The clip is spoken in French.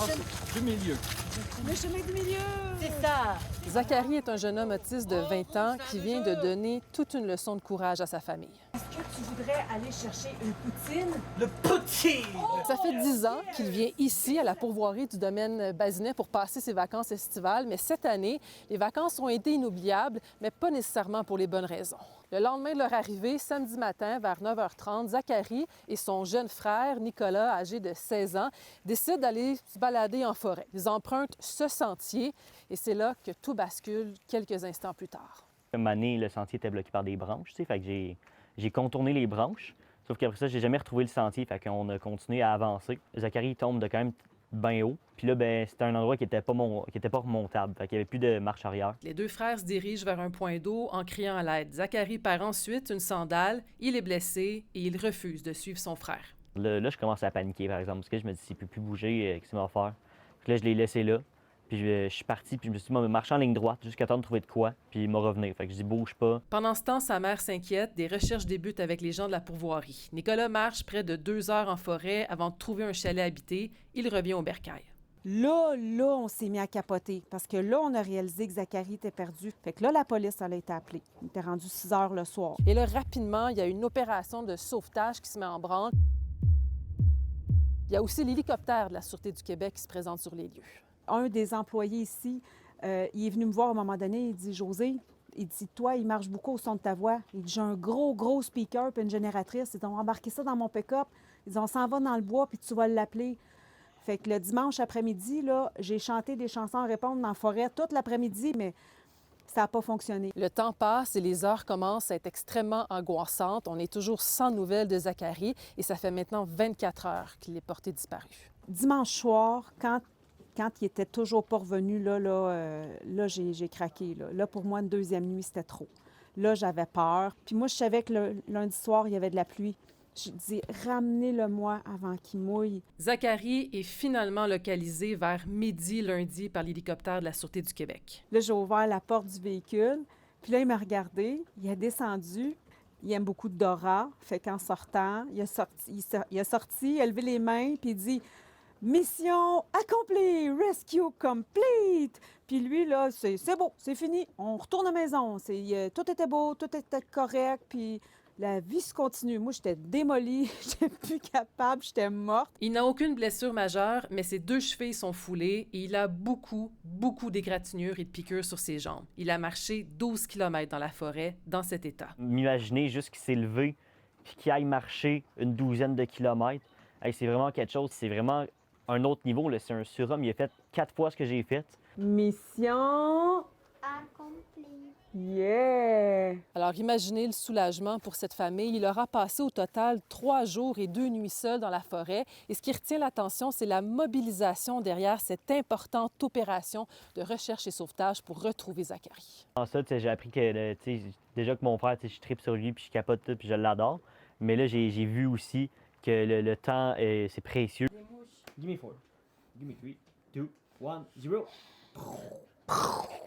Du milieu. Le chemin du milieu! C'est ça! Zachary est un jeune homme autiste de 20 ans qui vient de donner toute une leçon de courage à sa famille. Est-ce que tu voudrais aller chercher une poutine? Le poutine! Ça fait 10 ans qu'il vient ici, à la pourvoirie du domaine Bazinet, pour passer ses vacances estivales. Mais cette année, les vacances ont été inoubliables, mais pas nécessairement pour les bonnes raisons. Le lendemain de leur arrivée, samedi matin, vers 9h30, Zachary et son jeune frère, Nicolas, âgé de 16 ans, décident d'aller se balader en forêt. Ils empruntent ce sentier et c'est là que tout bascule quelques instants plus tard. Un moment donné, le sentier était bloqué par des branches, tu sais, fait que j'ai contourné les branches. Sauf qu'après ça, j'ai jamais retrouvé le sentier, fait qu'on a continué à avancer. Zachary tombe de quand même bien haut. Puis là, ben, c'était un endroit qui n'était pas remontable, fait qu'il n'y avait plus de marche arrière. Les deux frères se dirigent vers un point d'eau en criant à l'aide. Zachary perd ensuite une sandale, il est blessé et il refuse de suivre son frère. Là, je commence à paniquer, par exemple, parce que je me dis, s'il ne peut plus bouger, qu'est-ce qu'il va faire? Puis là, je l'ai laissé là. Puis je suis parti, puis je me suis dit, moi, marcher en ligne droite jusqu'à temps de trouver de quoi, puis il m'a revenu. Fait que je dis, bouge pas. Pendant ce temps, sa mère s'inquiète. Des recherches débutent avec les gens de la pourvoirie. Nicolas marche près de 2 heures en forêt avant de trouver un chalet habité. Il revient au bercail. Là, on s'est mis à capoter parce que là, on a réalisé que Zachary était perdu. Fait que là, la police, elle a été appelée. Il était rendu 6 heures le soir. Et là, rapidement, il y a une opération de sauvetage qui se met en branle. Il y a aussi l'hélicoptère de la Sûreté du Québec qui se présente sur les lieux. Un des employés ici, il est venu me voir à un moment donné, il dit « José, il dit, toi, il marche beaucoup au son de ta voix. Il dit, j'ai un gros speaker puis une génératrice. Ils ont embarqué ça dans mon pick-up. Ils dit, on s'en va dans le bois puis tu vas l'appeler. » Fait que le dimanche après-midi, là, j'ai chanté des chansons à répondre dans la forêt toute l'après-midi, mais ça n'a pas fonctionné. Le temps passe et les heures commencent à être extrêmement angoissantes. On est toujours sans nouvelles de Zachary et ça fait maintenant 24 heures qu'il est porté disparu. Dimanche soir, quand il était toujours pas revenu, là, j'ai craqué. Là, pour moi, une deuxième nuit, c'était trop. Là, j'avais peur. Puis moi, je savais que le lundi soir, il y avait de la pluie. Je dis, ramenez-le-moi avant qu'il mouille. Zachary est finalement localisé vers midi lundi par l'hélicoptère de la Sûreté du Québec. Là, j'ai ouvert la porte du véhicule. Puis là, il m'a regardé. Il a descendu. Il aime beaucoup Dora. Fait qu'en sortant, il a sorti, il a levé les mains, puis il dit... Mission accomplie, rescue complete. Puis lui, là, c'est beau, c'est fini, on retourne à la maison. Tout était beau, tout était correct, puis la vie se continue. Moi, j'étais démolie, j'étais plus capable, j'étais morte. Il n'a aucune blessure majeure, mais ses 2 chevilles sont foulées et il a beaucoup d'égratignures et de piqûres sur ses jambes. Il a marché 12 km dans la forêt dans cet état. M'imaginer juste qu'il s'est levé puis qu'il aille marcher une 12aine de kilomètres, hey, c'est vraiment quelque chose, c'est vraiment un autre niveau, là. C'est un surhomme, il a fait 4 fois ce que j'ai fait. Mission Accompli. yeah! Alors imaginez le soulagement pour cette famille. Il aura passé au total 3 jours et 2 nuits seul dans la forêt. Et ce qui retient l'attention, c'est la mobilisation derrière cette importante opération de recherche et sauvetage pour retrouver Zachary. En ça, j'ai appris que déjà que mon frère, je tripe sur lui puis je capote tout puis je l'adore. Mais là, j'ai vu aussi que le temps, c'est précieux. Give me 4. Give me 3, 2, 1, 0.